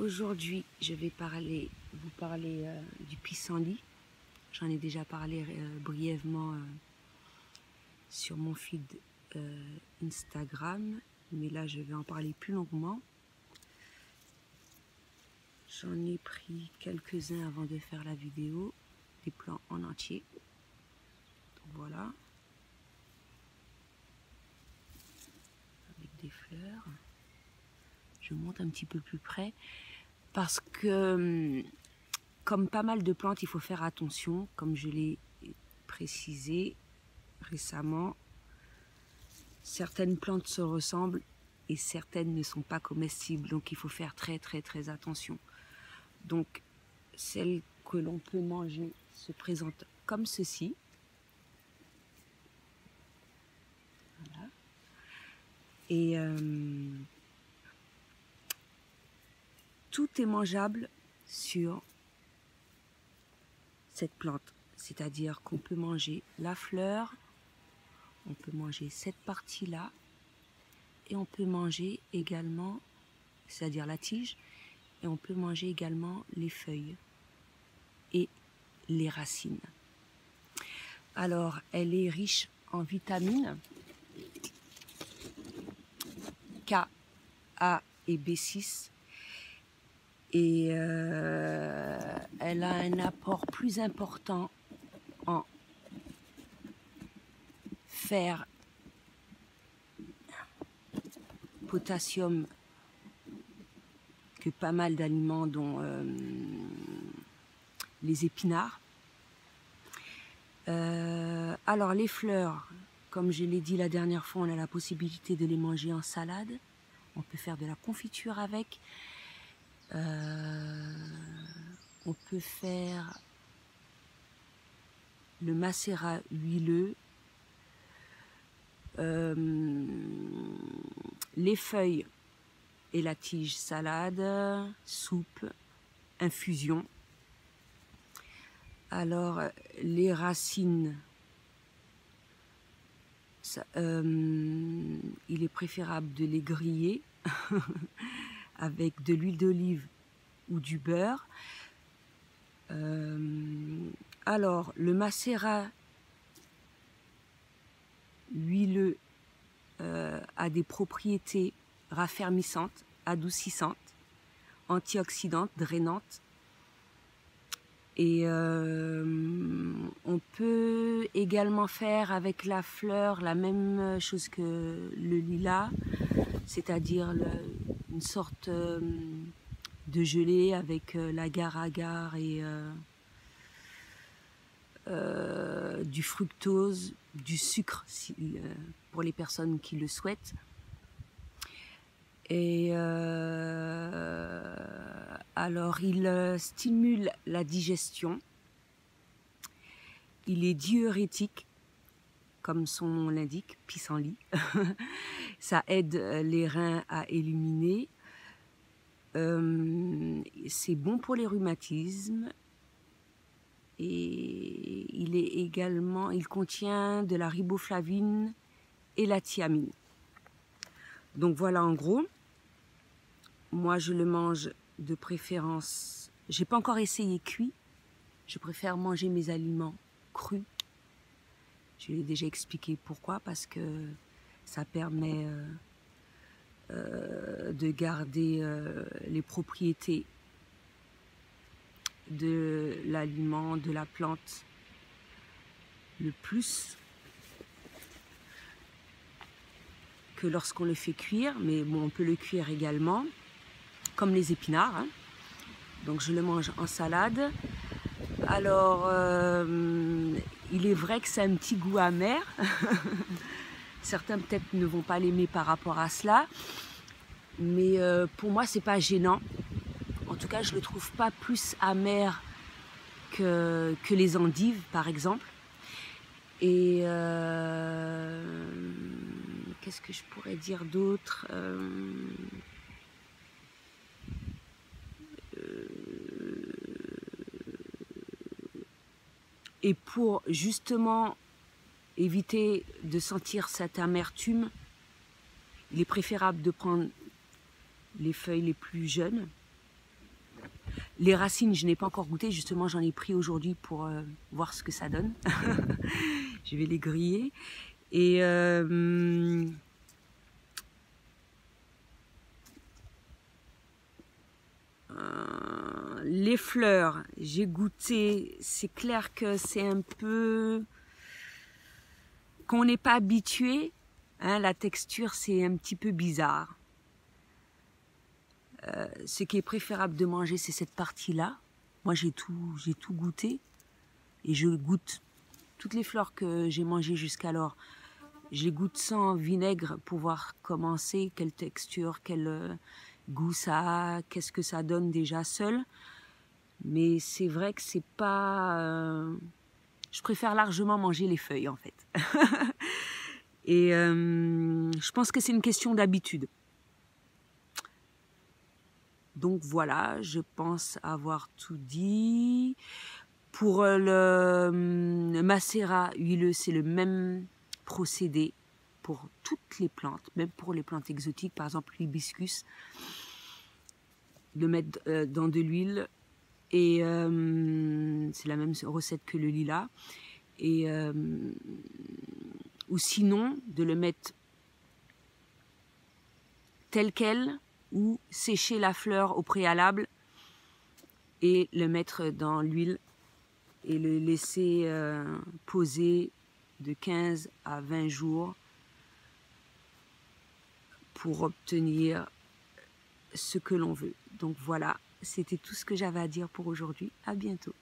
Aujourd'hui, je vais vous parler du pissenlit. J'en ai déjà parlé brièvement sur mon feed Instagram, mais là je vais en parler plus longuement. J'en ai pris quelques-uns avant de faire la vidéo, des plants en entier. Donc voilà, avec des fleurs. Je monte un petit peu plus près parce que, comme pas mal de plantes, il faut faire attention, comme je l'ai précisé récemment. Certaines plantes se ressemblent et certaines ne sont pas comestibles, donc il faut faire très attention. Donc celle que l'on peut manger se présente comme ceci. Voilà. Et tout est mangeable sur cette plante, c'est-à-dire qu'on peut manger la fleur, on peut manger cette partie-là, et on peut manger également, c'est-à-dire la tige, et on peut manger également les feuilles et les racines. Alors, elle est riche en vitamines K, A et B6, et elle a un apport plus important en fer, potassium que pas mal d'aliments, dont les épinards. Alors les fleurs, comme je l'ai dit la dernière fois, on a la possibilité de les manger en salade. On peut faire de la confiture avec. On peut faire le macérat huileux. Les feuilles et la tige salade, soupe, infusion. Alors les racines, il est préférable de les griller avec de l'huile d'olive ou du beurre. Alors le macérat huileux a des propriétés raffermissantes, adoucissantes, antioxydantes, drainantes. Et on peut également faire avec la fleur la même chose que le lilas, c'est-à-dire une sorte de gelée avec l'agar-agar et du fructose, du sucre pour les personnes qui le souhaitent. Et alors il stimule la digestion, il est diurétique comme son nom l'indique, pissenlit. Ça aide les reins à éliminer, c'est bon pour les rhumatismes, et il contient de la riboflavine et la thiamine. Donc voilà en gros. Moi je le mange de préférence, j'ai pas encore essayé cuit, je préfère manger mes aliments crus. Je l'ai déjà expliqué pourquoi, parce que ça permet de garder les propriétés de l'aliment, de la plante le plus que lorsqu'on le fait cuire, mais bon, on peut le cuire également, comme les épinards, hein. Donc je le mange en salade. Alors il est vrai que c'est un petit goût amer. Certains peut-être ne vont pas l'aimer par rapport à cela, mais pour moi c'est pas gênant. En tout cas je le trouve pas plus amer que les endives par exemple. Et qu'est-ce que je pourrais dire d'autre? Et pour justement éviter de sentir cette amertume, il est préférable de prendre les feuilles les plus jeunes Les racines, je n'ai pas encore goûté. Justement, j'en ai pris aujourd'hui pour voir ce que ça donne. Je vais les griller. Et les fleurs, j'ai goûté. C'est clair que c'est un peu... Qu'on n'est pas habitué, hein, la texture, c'est un petit peu bizarre. Ce qui est préférable de manger, c'est cette partie-là. Moi, j'ai tout goûté. Et je goûte toutes les fleurs que j'ai mangées jusqu'alors. Je les goûte sans vinaigre pour voir comment c'est, quelle texture, quel goût ça a, qu'est-ce que ça donne déjà seul. Mais c'est vrai que c'est pas... Je préfère largement manger les feuilles, en fait. Et je pense que c'est une question d'habitude. Donc voilà, je pense avoir tout dit. Pour le macérat huileux, c'est le même procédé pour toutes les plantes, même pour les plantes exotiques, par exemple l'hibiscus. Le mettre dans de l'huile et c'est la même recette que le lilas. Et ou sinon de le mettre tel quel ou sécher la fleur au préalable et le mettre dans l'huile et le laisser poser de 15 à 20 jours pour obtenir ce que l'on veut. Donc voilà, c'était tout ce que j'avais à dire pour aujourd'hui. À bientôt.